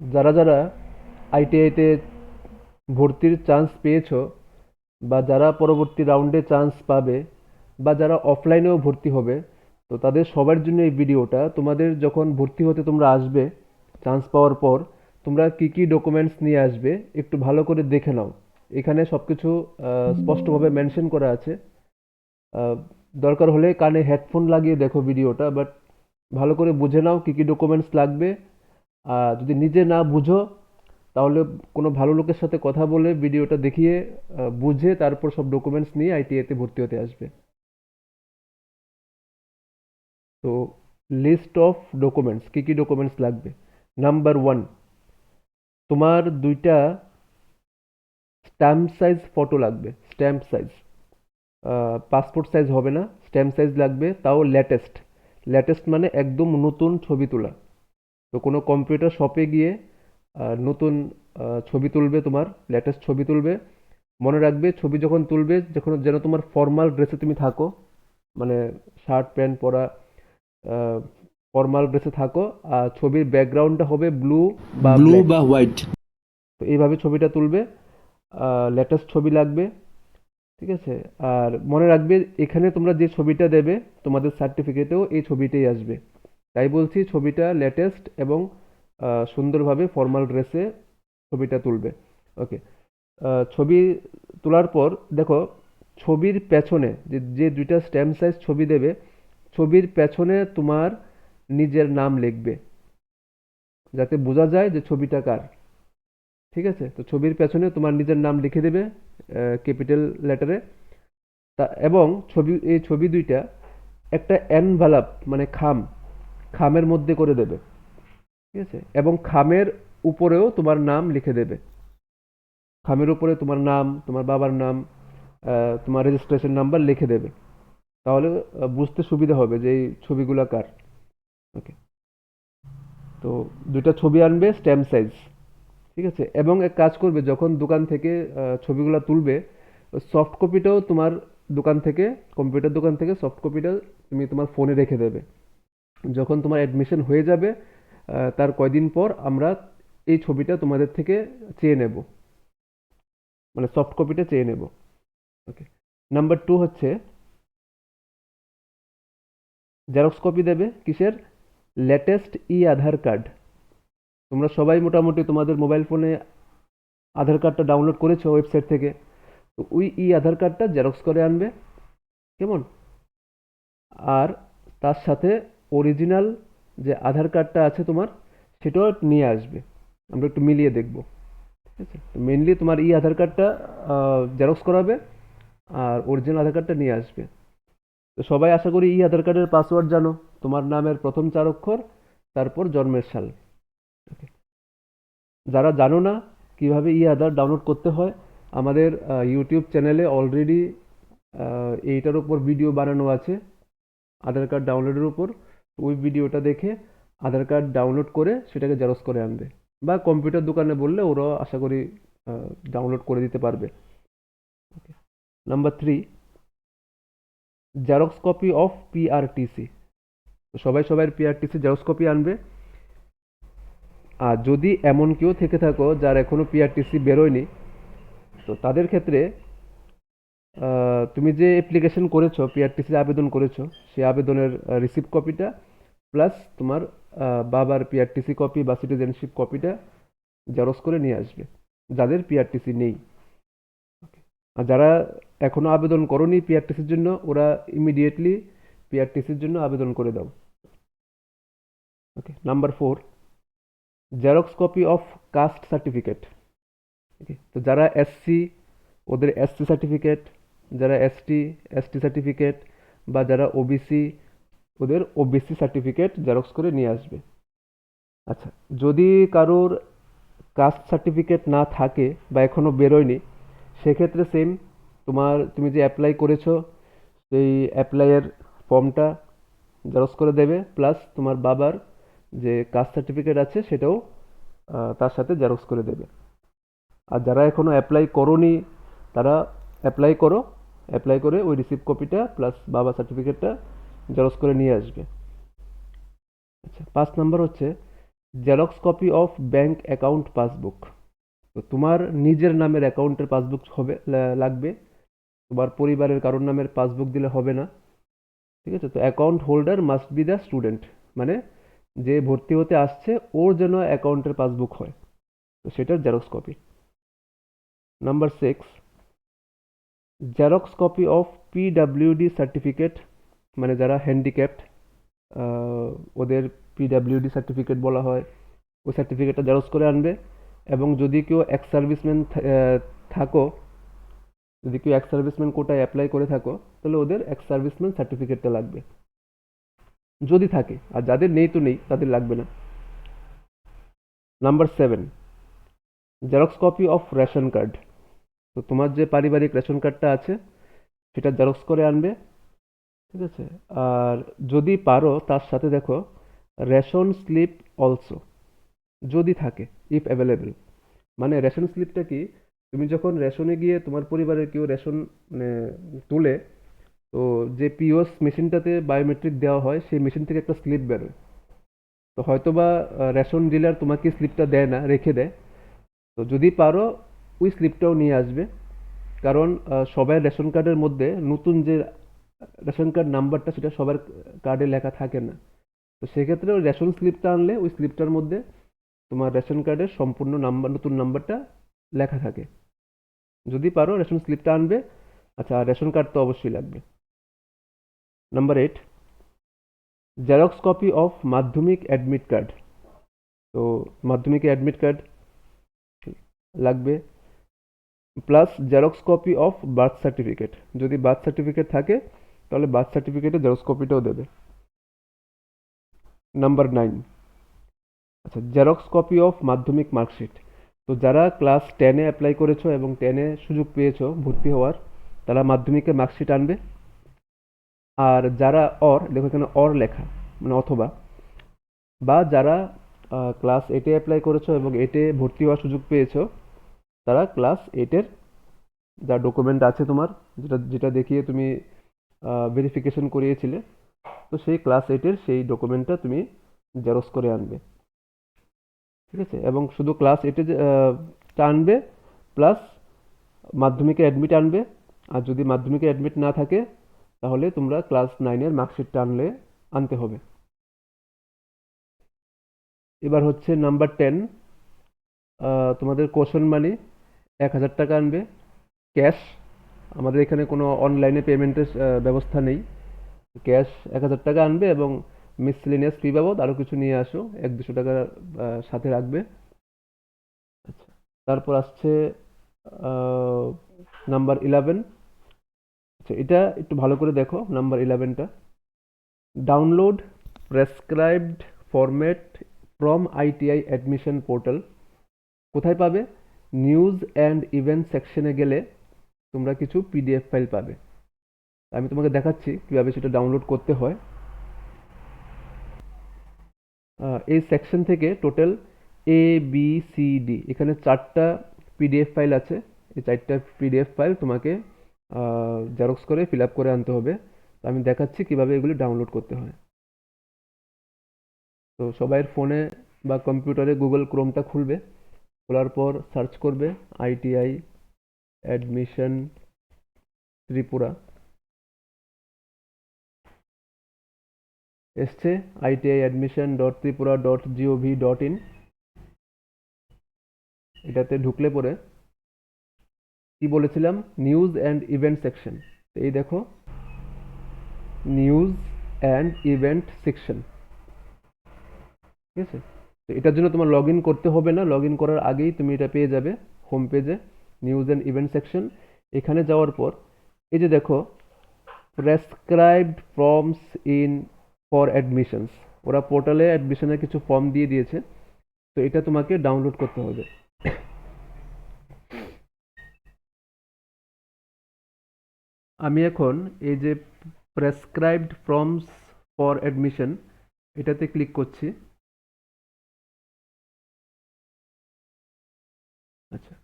যারা যারা আইটিআইতে ভর্তির চান্স পেয়েছো বা যারা পরবর্তী রাউন্ডে চান্স পাবে বা যারা অফলাইনেও ভর্তি হবে, তো তাদের সবার জন্য এই ভিডিওটা। তোমাদের যখন ভর্তি হতে তোমরা আসবে চান্স পাওয়ার পর, তোমরা কি কি ডকুমেন্টস নিয়ে আসবে একটু ভালো করে দেখে নাও। এখানে সব কিছু স্পষ্টভাবে মেনশন করা আছে। আহ, দরকার হলে কানে হেডফোন লাগিয়ে দেখো ভিডিওটা, বাট ভালো করে বুঝে নাও কি কি ডকুমেন্টস লাগবে। আর যদি নিজে না বুঝো, তাহলে কোনো ভালো লোকের সাথে কথা বলে ভিডিওটা দেখিয়ে বুঝে তারপর সব ডকুমেন্টস নিয়ে আইটিআইতে ভর্তি হতে আসবে। তো লিস্ট অফ ডকুমেন্টস, কি কি ডকুমেন্টস লাগবে। নাম্বার ওয়ান, তোমার দুইটা স্ট্যাম্প সাইজ ফটো লাগবে। স্ট্যাম্প সাইজ, পাসপোর্ট সাইজ হবে না, স্ট্যাম্প সাইজ লাগবে, তাও লেটেস্ট। লেটেস্ট মানে একদম নতুন ছবি তোলা। তো কোনো কম্পিউটার শপে গিয়ে নতুন ছবি তুলবে, তোমার লেটেস্ট ছবি তুলবে। মনে রাখবে ছবি যখন তুলবে, যখন যেন তোমার ফর্মাল ড্রেসে তুমি থাকো, মানে শার্ট প্যান্ট পরা, ফর্মাল ড্রেসে থাকো। আর ছবির ব্যাকগ্রাউন্ডটা হবে ব্লু বা ব্লু ব্ল্যাক। বা হোয়াইট। তো এইভাবে ছবিটা তুলবে। লেটেস্ট ছবি লাগবে, ঠিক আছে। আর মনে রাখবে এখানে তোমরা যে ছবিটা দেবে তোমাদের সার্টিফিকেটেও এই ছবিটাই আসবে। তাই বলছি ছবিটা লেটেস্ট এবং সুন্দরভাবে ফর্মাল ড্রেসে ছবিটা তুলবে। ওকে। ছবি তোলার পর দেখো, ছবির পেছনে যে যে দুইটা স্ট্যাম্প সাইজ ছবি দেবে, ছবির পেছনে তোমার নিজের নাম লিখবে, যাতে বোঝা যায় যে ছবিটা কার। ঠিক আছে, তো ছবির পেছনে তোমার নিজের নাম লিখে দেবে ক্যাপিটাল লেটারে। তা এবং এই ছবি দুইটা একটা এনভালাপ মানে খামের মধ্যে করে দেবে। ঠিক আছে, এবং খামের উপরেও তোমার নাম লিখে দেবে। খামের উপরে তোমার নাম, তোমার বাবার নাম, তোমার রেজিস্ট্রেশন নাম্বার লিখে দেবে। তাহলে বুঝতে সুবিধা হবে যে এই ছবিগুলো কার। ওকে। তো দুইটা ছবি আনবে স্ট্যাম্প সাইজ, ঠিক আছে। এবং এক কাজ করবে, যখন দোকান থেকে ছবিগুলো তুলবে, সফট কপিটাও তোমার দোকান থেকে, কম্পিউটার দোকান থেকে সফট কপিটা তুমি তোমার ফোনে রেখে দেবে। যখন তোমার অ্যাডমিশন হয়ে যাবে তার কয়দিন পর আমরা এই ছবিটা তোমাদের থেকে চেয়ে নেব, মানে সফট কপিটা চেয়ে নেব। ওকে। নাম্বার টু হচ্ছে জেরক্স কপি দেবে কিসের? লেটেস্ট ই আধার কার্ড। তোমরা সবাই মোটামুটি তোমাদের মোবাইল ফোনে আধার কার্ডটা ডাউনলোড করেছো ওয়েবসাইট থেকে। তো ওই ই আধার কার্ডটা জেরক্স করে আনবে, কেমন। আর তার সাথে অরিজিনাল যে আধার কার্ডটা আছে তোমার, সেটাও নিয়ে আসবে। আমরা একটু মিলিয়ে দেখব। ঠিক আছে, মেনলি তোমার ই আধার কার্ডটা জেরক্স করাবে, আর অরিজিনাল আধার কার্ডটা নিয়ে আসবে। তো সবাই আশা করি ই আধার কার্ডের পাসওয়ার্ড জানো, তোমার নামের প্রথম 4 অক্ষর, তারপর জন্মের সাল। ওকে। যারা জানো না কিভাবে ই আধার ডাউনলোড করতে হয়, আমাদের ইউটিউব চ্যানেলে অলরেডি এইটার উপর ভিডিও বানানো আছে, আধার কার্ড ডাউনলোডের উপর। ওই ভিডিওটা দেখে আধার কার্ড ডাউনলোড করে সেটাকে জেরক্স করে আনবে, বা কম্পিউটার দোকানে বললে ওরাও আশা করি ডাউনলোড করে দিতে পারবে। Number three, xerox copy of PRTC. সবাই সবাই পিআরটিসি জেরক্স কপি আনবে। আর যদি এমন কেউ থেকে থাকো যার এখনো পিআরটিসি বেরোয়নি, তো তাদের ক্ষেত্রে তুমি যে অ্যাপ্লিকেশন করেছো, পিআরটিসি আবেদন করেছো, সেই আবেদনের রিসিপ্ট কপিটা প্লাস তোমার বাবার পিআরটিসি কপি বা সিটিজেনশিপ কপিটা জেরক্স করে নিয়ে আসবে, যাদের পিআরটিসি নেই। আর যারা এখনো আবেদন করনি পিআরটিসির জন্য, ওরা ইমিডিয়েটলি পিআরটিসির জন্য আবেদন করে দাও। Okay. Number four, xerox copy of caste certificate. Okay. তো যারা এসসি, ওদের এসসি সার্টিফিকেট, যারা এসটি, এসটি সার্টিফিকেট, বা যারা ওবিসি, ওদের ওবিসি সার্টিফিকেট জেরক্স করে নিয়ে আসবে। আচ্ছা, যদি কারোর কাস্ট সার্টিফিকেট না থাকে বা এখনো বেরোয়নি, সেক্ষেত্রে সেম, তুমি যে অ্যাপ্লাই করেছো সেই অ্যাপ্লাইয়ের ফর্মটা জেরক্স করে দেবে, প্লাস তোমার বাবার যে কাস্ট সার্টিফিকেট আছে সেটাও তার সাথে জেরক্স করে দেবে। আর যারা এখনো অ্যাপ্লাই করোনি, তারা অ্যাপ্লাই করো। অ্যাপ্লাই করে ওই রিসিপ্ট কপিটা প্লাস বাবা সার্টিফিকেটটা জেরক্স করে নিয়ে আসবে। আচ্ছা, 5 নাম্বার হচ্ছে xerox copy of bank account passbook. তো তোমার নিজের নামের অ্যাকাউন্টের পাসবুক হবে লাগবে, তোমার পরিবারের কারোর নামের পাসবুক দিলে হবে না। ঠিক আছে, তো account holder must be the student, মানে যে ভর্তি হতে আসছে ওর যেন অ্যাকাউন্টের পাসবুক হয়, তো সেটার xerox copy. Number 6, xerox copy of PWD certificate, মানে যারা হ্যান্ডিক্যাপড ওদের পিডাব্লিউডি সার্টিফিকেট বলা হয়, ওই সার্টিফিকেটটা জেরক্স করে আনবে। এবং যদি কেউ এক্স সার্ভিসম্যান থাকো, যদি কেউ এক্স সার্ভিসম্যান কোটায় অ্যাপ্লাই করে থাকো, তাহলে ওদের এক্স সার্ভিসম্যান সার্টিফিকেটটা লাগবে যদি থাকে, আর যাদের নেই তো নেই, তাদের লাগবে না। Number 7, xerox copy of ration card. তো তোমার যে পারিবারিক রেশন কার্ডটা আছে সেটা জেরক্স করে আনবে। ঠিক আছে, আর যদি পারো তার সাথে দেখো রেশন স্লিপ অলসো, যদি থাকে, ইফ অ্যাভেলেবল। মানে রেশন স্লিপটা কি, তুমি যখন রেশনে গিয়ে তোমার পরিবারের কেউ রেশন মানে তুলে, তো যে পিওস মেশিনটাতে বায়োমেট্রিক দেওয়া হয় সেই মেশিন থেকে একটা স্লিপ বেরোয়। তো হয়তোবা রেশন ডিলার তোমাকে স্লিপটা দেয় না, রেখে দেয়। তো যদি পারো ওই স্লিপটাও নিয়ে আসবে, কারণ সবার রেশন কার্ডের মধ্যে নতুন যে রেশন কার্ড নাম্বারটা সেটা সবার কার্ডে লেখা থাকে না। তো সেক্ষেত্রে ওই রেশন স্লিপটা আনলে ওই স্লিপটার মধ্যে তোমার রেশন কার্ডের সম্পূর্ণ নাম্বার, নতুন নাম্বারটা লেখা থাকে। যদি পারো রেশন স্লিপটা আনবে। আচ্ছা, আর রেশন কার্ড তো অবশ্যই লাগবে। নাম্বার 8, জেরক্স কপি অফ মাধ্যমিক অ্যাডমিট কার্ড। তো মাধ্যমিকের অ্যাডমিট কার্ড লাগবে, plus xerox copy of birth certificate. যদি বার্থ সার্টিফিকেট থাকে তাহলে বার্থ সার্টিফিকেটের জেরক্স কপিটাও দেবে। নাম্বার 9, আচ্ছা, জেরক্স কপি অফ মাধ্যমিক মার্কশিট। তো যারা ক্লাস 10-এ অ্যাপ্লাই করেছো এবং 10-এ সুযোগ পেয়েছো ভর্তি হওয়ার, তারা মাধ্যমিকের মার্কশিট আনবে। আর যারা দেখো এখানে লেখা, মানে অথবা, বা যারা ক্লাস 8-এ অ্যাপ্লাই করেছো এবং 8-এ ভর্তি হওয়ার সুযোগ পেয়েছো, তারা ক্লাস 8-এর যা ডকুমেন্ট আছে তোমার, যেটা যেটা দেখিয়ে তুমি ভেরিফিকেশন করিয়েছিলে, তো সেই ক্লাস 8-এর সেই ডকুমেন্টটা তুমি জেরক্স করে আনবে। ঠিক আছে, এবং শুধু ক্লাস 8-এ টা আনবে, প্লাস মাধ্যমিকে অ্যাডমিট আনবে। আর যদি মাধ্যমিকে অ্যাডমিট না থাকে তাহলে তোমরা ক্লাস 9-এর মার্কশিটটা আনতে হবে। এবার হচ্ছে নাম্বার 10, তোমাদের কোশন মানি 1,000 টাকা আনবে, ক্যাশ। আমাদের এখানে কোনো অনলাইনে পেমেন্টের ব্যবস্থা নেই। ক্যাশ 1,000 টাকা আনবে, এবং মিসসেলেনিয়াস ফি বাবদ আরও কিছু নিয়ে আসো, 1-200 টাকা সাথে রাখবে। আচ্ছা, তারপর আসছে নাম্বার 11। আচ্ছা, এটা একটু ভালো করে দেখো, নাম্বার 11টা, download prescribed format from ITI admission portal. কোথায় পাবে? নিউজ অ্যান্ড ইভেন্ট সেকশনে গেলে তোমরা কিছু পিডিএফ ফাইল পাবে। আমি তোমাকে দেখাচ্ছি কিভাবে সেটা ডাউনলোড করতে হয়। এই সেকশন থেকে টোটাল ABCD, এখানে 4টা পিডিএফ ফাইল আছে। এই 4টা পিডিএফ ফাইল তোমাকে জেরক্স করে ফিল আপ করে আনতে হবে। তো আমি দেখাচ্ছি কিভাবে এগুলি ডাউনলোড করতে হয়। তো সবাইয়ের ফোনে বা কম্পিউটারে গুগল ক্রোমটা খুলবে, খোলার পর সার্চ করবে আইটিআই অ্যাডমিশন ত্রিপুরা। এসছে ITIadmission.tripura.gov.in। এটাতে ঢুকলে পরে কি বলেছিলাম, নিউজ অ্যান্ড ইভেন্ট সেকশন। এই দেখো, নিউজ অ্যান্ড ইভেন্ট সেকশন। ঠিক আছে, তো এটার জন্য তোমার লগ ইন করতে হবে না, লগ ইন করার আগেই তুমি এটা পেয়ে যাবে হোম পেজে, নিউজ অ্যান্ড ইভেন্ট সেকশন। এখানে যাওয়ার পর এই যে দেখো, prescribed forms in for admissions, ওরা পোর্টালে অ্যাডমিশনের কিছু ফর্ম দিয়ে দিয়েছে, তো এটা তোমাকে ডাউনলোড করতে হবে। আমি এখন এই যে প্রেসক্রাইবড ফর্মস ফর অ্যাডমিশন, এটাতে ক্লিক করছি। আচ্ছা,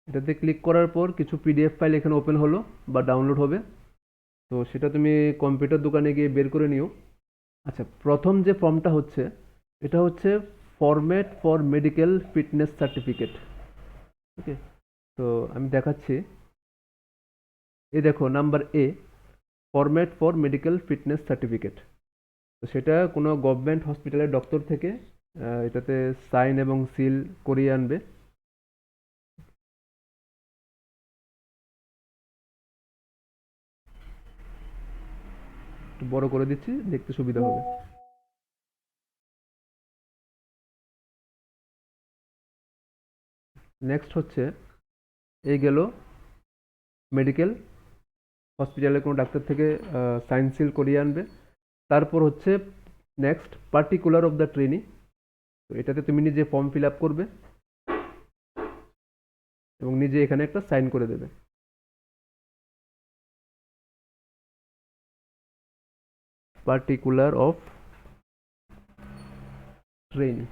এটাতে ক্লিক করার পর কিছু পিডিএফ ফাইল এখানে ওপেন হলো বা ডাউনলোড হবে। তো সেটা তুমি কম্পিউটার দোকানে গিয়ে বের করে নিও। আচ্ছা, প্রথম যে ফর্মটা হচ্ছে, এটা হচ্ছে format for medical fitness certificate. Okay, তো আমি দেখাচ্ছি। এই দেখো number A, format for medical fitness certificate. তো সেটা কোনো গভর্নমেন্ট হসপিটালের ডক্টর থেকে এটাতে সাইন এবং সিল করিয়ে আনবে। একটু বড় করে দিচ্ছি, দেখতে সুবিধা হবে। নেক্সট হচ্ছে, এই গেল মেডিকেল হসপিটালের কোনো ডাক্তার থেকে সাইন সিল করিয়ে আনবে। তারপর হচ্ছে next particular of the trainee. তো এটাতে তুমি নিজে ফর্ম ফিল আপ করবে এবং নিজে এখানে একটা সাইন করে দেবে। Particular of trainee.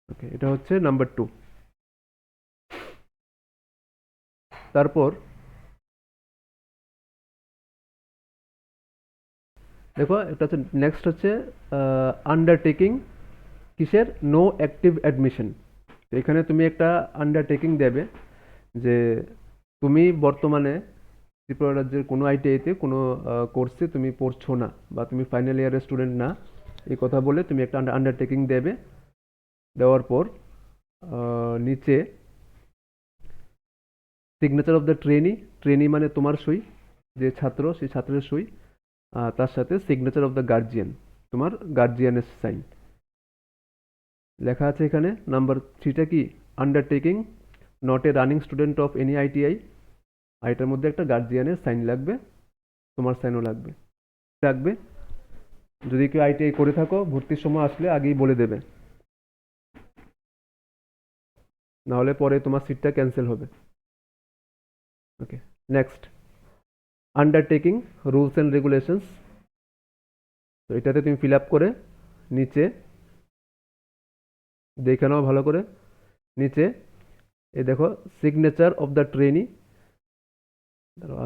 ওকে, এটা হচ্ছে নাম্বার 2। তারপর দেখো, এটা হচ্ছে নেক্সট হচ্ছে আন্ডারটেকিং। কিসের? No active admission. তো এখানে তুমি একটা আন্ডারটেকিং দেবে যে তুমি বর্তমানে ত্রিপুরা রাজ্যের কোনো আইটিআইতে কোনো কোর্সে তুমি পড়ছো না, বা তুমি ফাইনাল ইয়ারের স্টুডেন্ট না, এই কথা বলে তুমি একটা আন্ডারটেকিং দেবে। দেওয়ার পর নিচে signature of the trainee. Trainee মানে তোমার সই, যে ছাত্র সেই ছাত্রের সই, তার সাথে সিগনেচার অফ দ্য গার্জিয়ান, তোমার গার্জিয়ানের সাইন লেখা আছে এখানে। নাম্বার 3টা কি? Undertaking not a running student of any ITI. আর এটার মধ্যে একটা গার্জিয়ানের সাইন লাগবে, তোমার সাইনও লাগবে। লাগবে, যদি কেউ আইটিআই করে থাকো ভর্তির সময় আসলে আগেই বলে দেবে, নাহলে পরে তোমার সিটটা ক্যান্সেল হবে। Okay, next undertaking rules and regulations. তো এটাতে তুমি ফিল আপ করে নিচে দেখে নাও ভালো করে। নিচে এই দেখো সিগনেচার অফ দ্য ট্রেনি,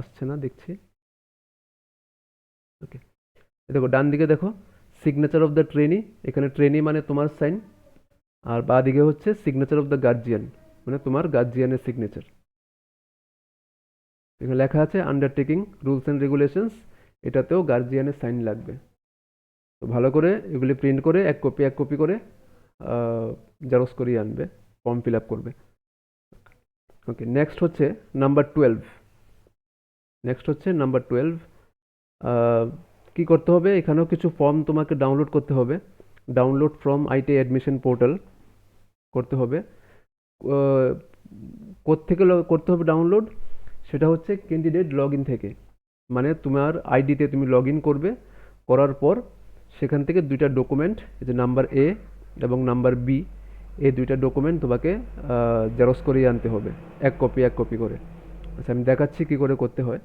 আসছে না দেখছি। ওকে, দেখো ডান দিকে দেখো সিগনেচার অফ দ্য ট্রেনি, এখানে ট্রেনি মানে তোমার সাইন, আর বাঁ দিকে হচ্ছে সিগনেচার অফ দ্য গার্জিয়ান, মানে তোমার গার্জিয়ানের সিগনেচার। এখানে লেখা আছে আন্ডারটেকিং রুলস অ্যান্ড রেগুলেশনস, এটাতেও গার্জিয়ানের সাইন লাগবে। তো ভালো করে এগুলি প্রিন্ট করে এক কপি করে জেরক্স করিয়ে আনবে, ফর্ম ফিল আপ করবে। ওকে, নেক্সট হচ্ছে নাম্বার 12। নেক্সট হচ্ছে নাম্বার 12। কি করতে হবে? এখানেও কিছু ফর্ম তোমাকে ডাউনলোড করতে হবে। Download from IT admission portal করতে হবে। কোত্থেকে করতে হবে ডাউনলোড? সেটা হচ্ছে ক্যান্ডিডেট লগ ইন থেকে। মানে তোমার আইডিতে তুমি লগ ইন করবে, করার পর সেখান থেকে দুইটা ডকুমেন্ট, এই যে নাম্বার এ এবং নাম্বার বি, এই দুইটা ডকুমেন্ট তোমাকে জেরক্স করিয়ে আনতে হবে, এক কপি করে। আচ্ছা, আমি দেখাচ্ছি কি করে করতে হয়।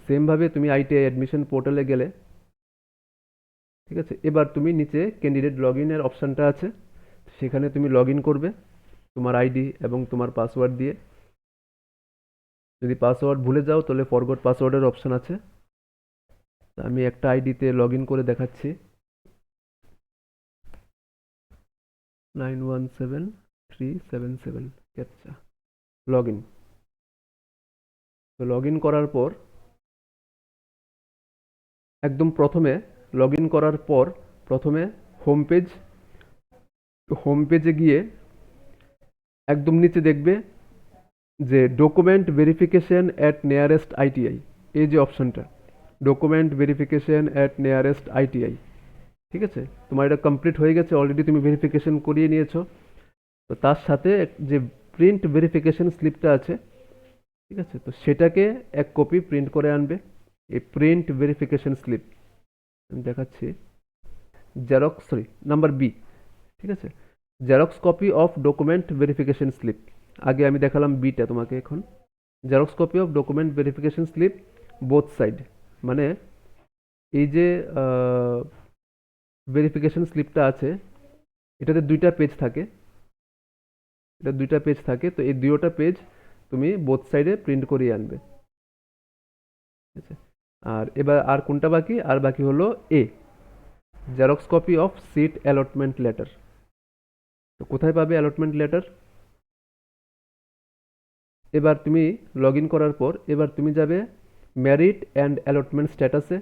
সেমভাবে তুমি আইটিআই অ্যাডমিশন পোর্টালে গেলে, ঠিক আছে, এবার তুমি নিচে ক্যান্ডিডেট লগ ইনের অপশানটা আছে, সেখানে তুমি লগ ইন করবে তোমার আইডি এবং তোমার পাসওয়ার্ড দিয়ে। যদি পাসওয়ার্ড ভুলে যাও তাহলে ফরগট পাসওয়ার্ডের অপশান আছে। আমি একটা আইডিতে লগ ইন করে দেখাচ্ছি, 917377 ক্যাপচা, লগ ইন। তো লগ ইন করার পর একদম প্রথমে, লগ ইন করার পর প্রথমে হোম পেজে গিয়ে একদম নিচে দেখবে যে document verification at nearest ITI, এই যে অপশানটা, document verification at nearest ITI, ঠিক আছে, তোমার এটা কমপ্লিট হয়ে গেছে, অলরেডি তুমি ভেরিফিকেশন করিয়ে নিয়েছো। তো তার সাথে যে প্রিন্ট ভেরিফিকেশন স্লিপটা আছে, ঠিক আছে, তো সেটাকে এক কপি প্রিন্ট করে আনবে। এই প্রিন্ট ভেরিফিকেশন স্লিপ আমি দেখাচ্ছি, নাম্বার বি, ঠিক আছে, xerox copy of document verification slip. আগে আমি দেখালাম বিটা তোমাকে, এখন xerox copy of document verification slip both side. মানে এই যে ভেরিফিকেশন স্লিপটা আছে, এটাতে দুইটা পেজ থাকে, তো এই দুইটা পেজ তুমি বোথ সাইডে প্রিন্ট করিয়ে আনবে, ঠিক আছে। আর এবার আর কোনটা বাকি? আর বাকি হলো A. Xerox copy of seat allotment letter. তো কোথায় পাবে অ্যালটমেন্ট লেটার? এবার তুমি লগ ইন করার পর এবার তুমি যাবে মেরিট অ্যান্ড অ্যালটমেন্ট স্ট্যাটাসে,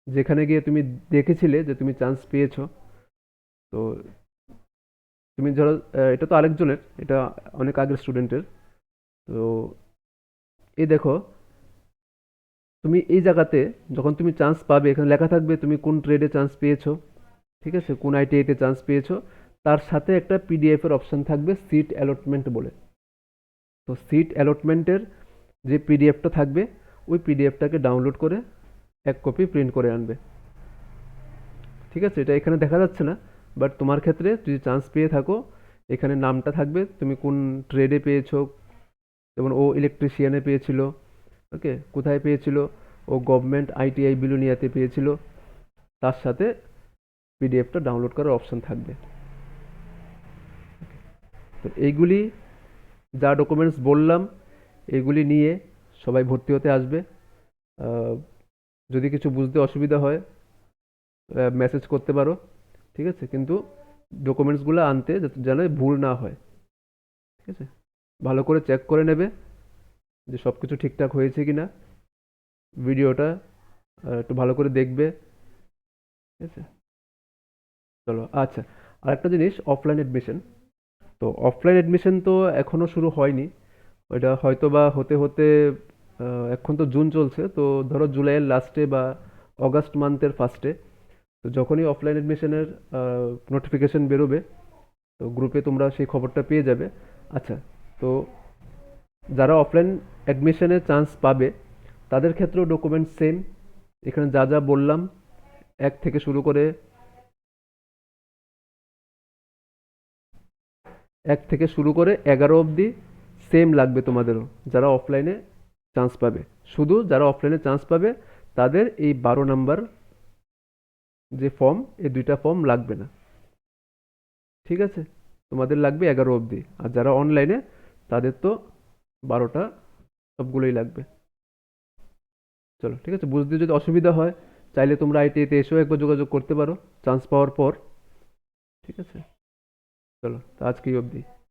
যেখানে গিয়ে তুমি দেখেছিলে যে তুমি চান্স পেয়েছো। তো তুমি ধরো এটা তো আরেকজনের, এটা অনেক আগের স্টুডেন্টের। তো এই দেখো, তুমি এই জায়গাতে যখন তুমি চান্স পাবে এখানে লেখা থাকবে তুমি কোন ট্রেডে চান্স পেয়েছো, ঠিক আছে, কোন আইটিআইতে চান্স পেয়েছো। তার সাথে একটা পিডিএফ এর অপশন থাকবে সিট অ্যালটমেন্ট বলে। তো সিট অ্যালটমেন্টের যে পিডিএফটা থাকবে ওই পিডিএফটাকে ডাউনলোড করে এক কপি প্রিন্ট করে আনবে। ঠিক আছে, এটা এখানে দেখা যাচ্ছে না, বাট তোমার ক্ষেত্রে যদি চান্স পেয়ে থাকো এখানে নামটা থাকবে তুমি কোন ট্রেডে পেয়েছো। যেমন ও ইলেকট্রিশিয়ানে পেয়েছিল, ওকে, কোথায় পেয়েছিল, ও গভর্নমেন্ট আইটিআই বিলুনিয়াতে পেয়েছিল। তার সাথে পিডিএফটা ডাউনলোড করার অপশন থাকবে। তো এইগুলি যা ডকুমেন্টস বললাম এগুলি নিয়ে সবাই ভর্তি হতে আসবে। আহ, যদি কিছু বুঝতে অসুবিধা হয় মেসেজ করতে পারো, ঠিক আছে, কিন্তু ডকুমেন্টসগুলো আনতে যেন ভুল না হয়। ঠিক আছে, ভালো করে চেক করে নেবে যে সব কিছু ঠিকঠাক হয়েছে কি না। ভিডিওটা একটু ভালো করে দেখবে। ঠিক আছে, চলো। আচ্ছা, আর একটা জিনিস, অফলাইন এডমিশন। তো অফলাইন এডমিশন তো এখনো শুরু হয়নি, ওইটা হয়তো বা হতে হতে এখন তো জুন চলছে, তো ধরো জুলাইয়ের লাস্টে বা অগাস্ট মান্থের ফার্স্টে, তো যখনই অফলাইন এডমিশনের নোটিফিকেশন বেরোবে তো গ্রুপে তোমরা সেই খবরটা পেয়ে যাবে। আচ্ছা, তো যারা অফলাইন অ্যাডমিশনে চান্স পাবে তাদের ক্ষেত্রেও ডকুমেন্ট সেম, এখানে যা যা বললাম এক থেকে শুরু করে 11 অবধি সেম লাগবে তোমাদেরও, যারা অফলাইনে চান্স পাবে। শুধু যারা অফলাইনে চান্স পাবে তাদের এই 12 নাম্বার যে ফর্ম, এই দুইটা ফর্ম লাগবে না। ঠিক আছে, তোমাদের লাগবে 11 অবধি, আর যারা অনলাইনে তাদের তো 12টা সবগুলোই লাগবে। চলো, ঠিক আছে, বুঝতে যদি অসুবিধা হয় চাইলে তোমরা আইটিআইতে এসেও একবার যোগাযোগ করতে পারো চান্স পাওয়ার পর। ঠিক আছে, চলো, তো আজকে এই অবধি।